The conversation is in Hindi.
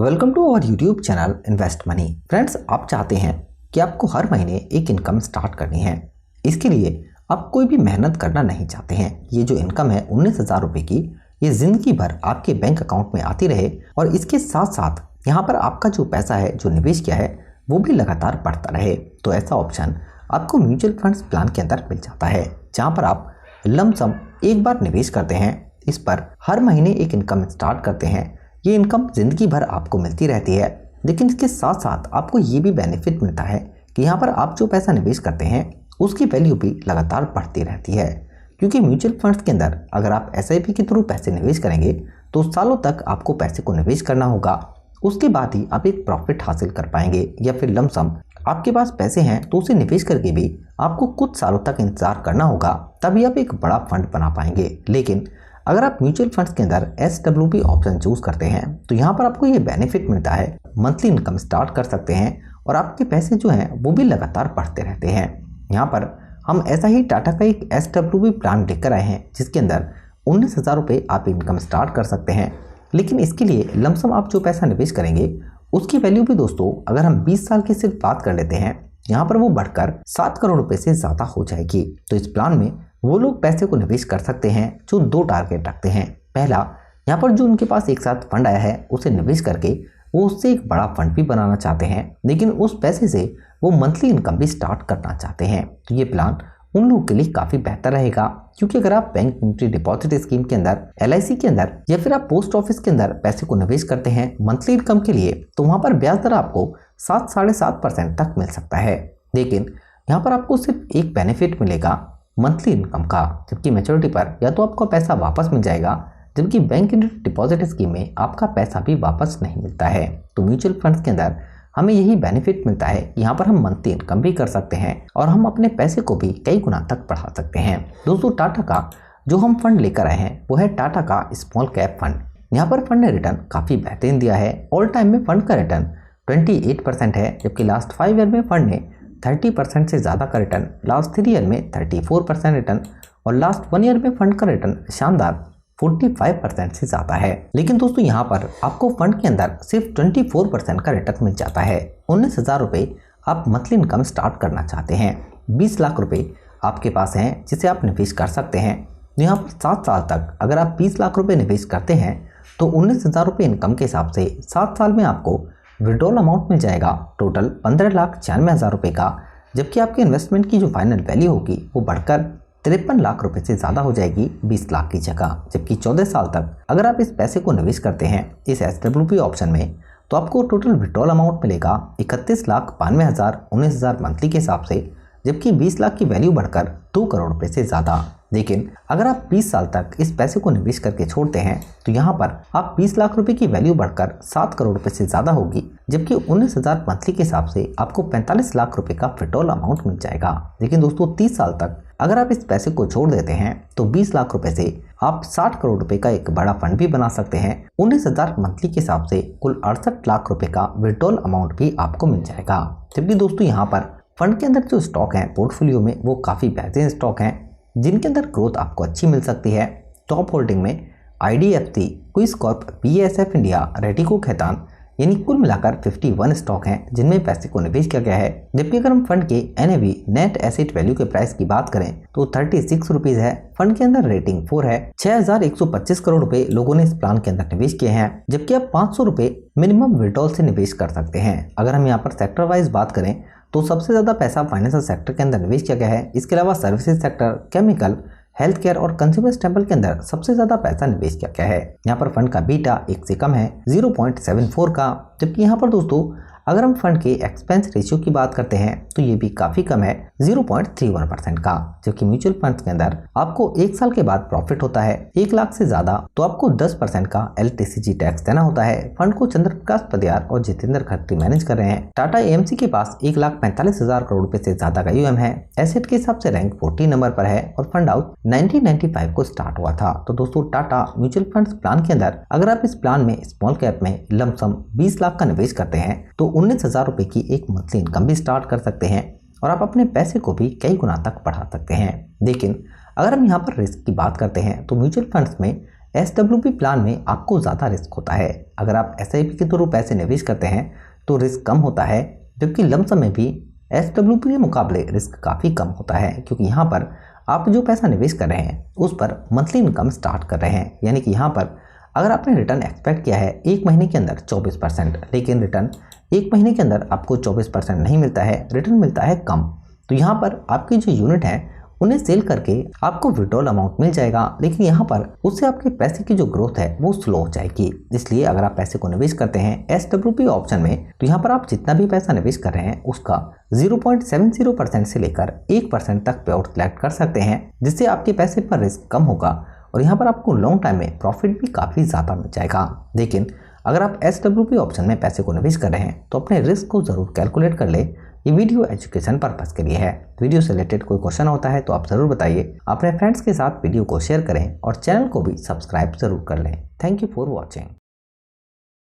Welcome to our YouTube channel invest money. Friends, आप चाहते हैं कि आपको हर महीने एक इनकम स्टार्ट करनी है। इसके लिए आप कोई भी मेहनत करना नहीं चाहते हैं। ये जो इनकम है 19,000 रुपये की, ये ज़िंदगी भर आपके बैंक अकाउंट में आती रहे और इसके साथ साथ यहाँ पर आपका जो पैसा है, जो निवेश किया है, वो भी लगातार बढ़ता रहे। तो ऐसा ऑप्शन आपको म्यूचुअल फंड्स प्लान के अंदर मिल जाता है, जहाँ पर आप लमसम एक बार निवेश करते हैं, इस पर हर महीने एक इनकम स्टार्ट करते हैं। ये इनकम ज़िंदगी भर आपको मिलती रहती है, लेकिन इसके साथ साथ आपको ये भी बेनिफिट मिलता है कि यहाँ पर आप जो पैसा निवेश करते हैं उसकी वैल्यू भी लगातार बढ़ती रहती है। क्योंकि म्यूचुअल फंड्स के अंदर अगर आप एसआईपी के थ्रू पैसे निवेश करेंगे तो सालों तक आपको पैसे को निवेश करना होगा। उसके बाद ही आप एक प्रॉफिट हासिल कर पाएंगे, या फिर लमसम आपके पास पैसे हैं तो उसे निवेश करके भी आपको कुछ सालों तक इंतजार करना होगा, तभी आप एक बड़ा फंड बना पाएंगे। लेकिन अगर आप म्यूचुअल फंड्स के अंदर SWP ऑप्शन चूज करते हैं तो यहाँ पर आपको ये बेनिफिट मिलता है, मंथली इनकम स्टार्ट कर सकते हैं और आपके पैसे जो हैं वो भी लगातार बढ़ते रहते हैं। यहाँ पर हम ऐसा ही टाटा का एक SWP प्लान लेकर आए हैं, जिसके अंदर 19,000 रुपये आप इनकम स्टार्ट कर सकते हैं। लेकिन इसके लिए लमसम आप जो पैसा निवेश करेंगे उसकी वैल्यू भी दोस्तों, अगर हम 20 साल की सिर्फ बात कर लेते हैं, यहाँ पर वो बढ़कर 7 करोड़ रुपए से ज़्यादा हो जाएगी। तो इस प्लान में वो लोग पैसे को निवेश कर सकते हैं जो 2 टारगेट रखते हैं। पहला, यहाँ पर जो उनके पास एक साथ फंड आया है उसे निवेश करके वो उससे एक बड़ा फंड भी बनाना चाहते हैं, लेकिन उस पैसे से वो मंथली इनकम भी स्टार्ट करना चाहते हैं। तो ये प्लान उन लोगों के लिए काफ़ी बेहतर रहेगा, क्योंकि अगर आप बैंक निफ्टी डिपॉजिट स्कीम के अंदर, LIC के अंदर या फिर आप पोस्ट ऑफिस के अंदर पैसे को निवेश करते हैं मंथली इनकम के लिए, तो वहाँ पर ब्याज दर आपको 7-7.5% तक मिल सकता है। लेकिन यहाँ पर आपको सिर्फ एक बेनिफिट मिलेगा मंथली इनकम का, जबकि मैच्योरिटी पर या तो आपका पैसा वापस मिल जाएगा, जबकि बैंक डिपॉजिट स्कीम में आपका पैसा भी वापस नहीं मिलता है। तो म्यूचुअल फंड्स के अंदर हमें यही बेनिफिट मिलता है कि यहाँ पर हम मंथली इनकम भी कर सकते हैं और हम अपने पैसे को भी कई गुना तक बढ़ा सकते हैं। दोस्तों, टाटा का जो हम फंड लेकर आए हैं वो है टाटा का स्मॉल कैप फंड। यहाँ पर फंड ने रिटर्न काफ़ी बेहतरीन दिया है। ऑल टाइम में फंड का रिटर्न 28% है, जबकि लास्ट 5 ईयर में फंड ने 30% से ज़्यादा का रिटर्न, लास्ट 3 ईयर में 34% रिटर्न और लास्ट 1 ईयर में फंड का रिटर्न शानदार 45% से ज़्यादा है। लेकिन दोस्तों, यहाँ पर आपको फंड के अंदर सिर्फ 24% का रिटर्न मिल जाता है। 19,000 रुपये आप मंथली इनकम स्टार्ट करना चाहते हैं, 20 लाख रुपये आपके पास हैं जिसे आप निवेश कर सकते हैं। यहाँ पर 7 साल तक अगर आप 20 लाख रुपये निवेश करते हैं तो 19,000 रुपये इनकम के हिसाब से 7 साल में आपको विड्रॉल अमाउंट मिल जाएगा टोटल 15,96,000 रुपये का, जबकि आपके इन्वेस्टमेंट की जो फाइनल वैल्यू होगी वो बढ़कर 53 लाख रुपए से ज़्यादा हो जाएगी 20 लाख की जगह। जबकि 14 साल तक अगर आप इस पैसे को निवेश करते हैं इस SWP ऑप्शन में, तो आपको टोटल विड्रॉल अमाउंट मिलेगा 31,92,000 19,000 मंथली के हिसाब से, जबकि 20 लाख की वैल्यू बढ़कर 2 करोड़ रुपए से ज़्यादा। लेकिन अगर आप 20 साल तक इस पैसे को निवेश करके छोड़ते हैं तो यहाँ पर आप 20 लाख रुपए की वैल्यू बढ़कर 7 करोड़ रुपए से ज़्यादा होगी, जबकि 19,000 मंथली के हिसाब से आपको 45 लाख रुपए का विड्रॉल अमाउंट मिल जाएगा। लेकिन दोस्तों, 30 साल तक अगर आप इस पैसे को छोड़ देते हैं तो 20 लाख रुपए से आप 60 करोड़ रुपए का एक बड़ा फंड भी बना सकते हैं। 19,000 मंथली के हिसाब से कुल 68 लाख रुपए का विड्रॉल अमाउंट भी आपको मिल जाएगा। जबकि दोस्तों, यहाँ पर फंड के अंदर जो स्टॉक हैं पोर्टफोलियो में वो काफ़ी बेहतरीन स्टॉक हैं, जिनके अंदर ग्रोथ आपको अच्छी मिल सकती है। टॉप होल्डिंग में IDFC, Quess Corp, BASF India, Radico Khaitan, यानी कुल मिलाकर 51 स्टॉक हैं जिनमें पैसे को निवेश किया गया है। जबकि अगर हम फंड के NAV नेट एसेट वैल्यू के प्राइस की बात करें तो 36 रुपीज़ है। फंड के अंदर रेटिंग 4 है। 6,125 करोड़ रुपए लोगों ने इस प्लान के अंदर निवेश किए हैं, जबकि आप 500 रुपये मिनिमम विड्रॉल से निवेश कर सकते हैं। अगर हम यहाँ पर सेक्टर वाइज बात करें तो सबसे ज़्यादा पैसा फाइनेंशियल सेक्टर के अंदर निवेश किया गया है। इसके अलावा services sector, chemical, health care और कंज्यूमर स्टेपल के अंदर सबसे ज़्यादा पैसा निवेश किया गया है। यहाँ पर फंड का बीटा 1 से कम है, 0.74 का। जबकि यहाँ पर दोस्तों, अगर हम फंड के एक्सपेंस रेशियो की बात करते हैं तो ये भी काफ़ी कम है, 0.31% का। जबकि म्यूचुअल फंड्स के अंदर आपको 1 साल के बाद प्रॉफिट होता है 1 लाख से ज़्यादा तो आपको 10% का LTCG टैक्स देना होता है। फंड को चंद्र प्रकाश पदियार और जितेंद्र खत्री मैनेज कर रहे हैं। टाटा AMC के पास 1,45,000 करोड़ रुपए से ज़्यादा का AUM है। एसेट के हिसाब से रैंक 14 नंबर पर है और फंड आउट 1995 को स्टार्ट हुआ था। तो दोस्तों, टाटा म्यूचुअल फंड्स प्लान के अंदर अगर आप इस प्लान में स्मॉल कैप में लमसम 20 लाख का निवेश करते हैं तो 19,000 रुपये की एक मंथली इनकम भी स्टार्ट कर सकते हैं और आप अपने पैसे को भी कई गुना तक बढ़ा सकते हैं। लेकिन अगर हम यहाँ पर रिस्क की बात करते हैं तो म्यूचुअल फंड्स में SWP प्लान में आपको ज़्यादा रिस्क होता है। अगर आप SIP के थ्रू पैसे निवेश करते हैं तो रिस्क कम होता है, जबकि लमसम में भी SWP के मुकाबले रिस्क काफ़ी कम होता है, क्योंकि यहाँ पर आप जो पैसा निवेश कर रहे हैं उस पर मंथली इनकम स्टार्ट कर रहे हैं। यानी कि यहाँ पर अगर आपने रिटर्न एक्सपेक्ट किया है एक महीने के अंदर 24%, लेकिन रिटर्न एक महीने के अंदर आपको 24% नहीं मिलता है, रिटर्न मिलता है कम, तो यहाँ पर आपकी जो यूनिट है उन्हें सेल करके आपको विड्रॉल अमाउंट मिल जाएगा, लेकिन यहाँ पर उससे आपके पैसे की जो ग्रोथ है वो स्लो हो जाएगी। इसलिए अगर आप पैसे को निवेश करते हैं SWP ऑप्शन में, तो यहाँ पर आप जितना भी पैसा निवेश कर रहे हैं उसका 0.70% से लेकर 1% तक पे आउट कलेक्ट कर सकते हैं, जिससे आपके पैसे पर रिस्क कम होगा और यहाँ पर आपको लॉन्ग टाइम में प्रॉफिट भी काफ़ी ज़्यादा मिल जाएगा। लेकिन अगर आप SWP ऑप्शन में पैसे को निवेश कर रहे हैं तो अपने रिस्क को ज़रूर कैलकुलेट कर ले। ये वीडियो एजुकेशन पर्पस के लिए है। वीडियो से रिलेटेड कोई क्वेश्चन होता है तो आप ज़रूर बताइए। अपने फ्रेंड्स के साथ वीडियो को शेयर करें और चैनल को भी सब्सक्राइब ज़रूर कर लें। Thank you for watching.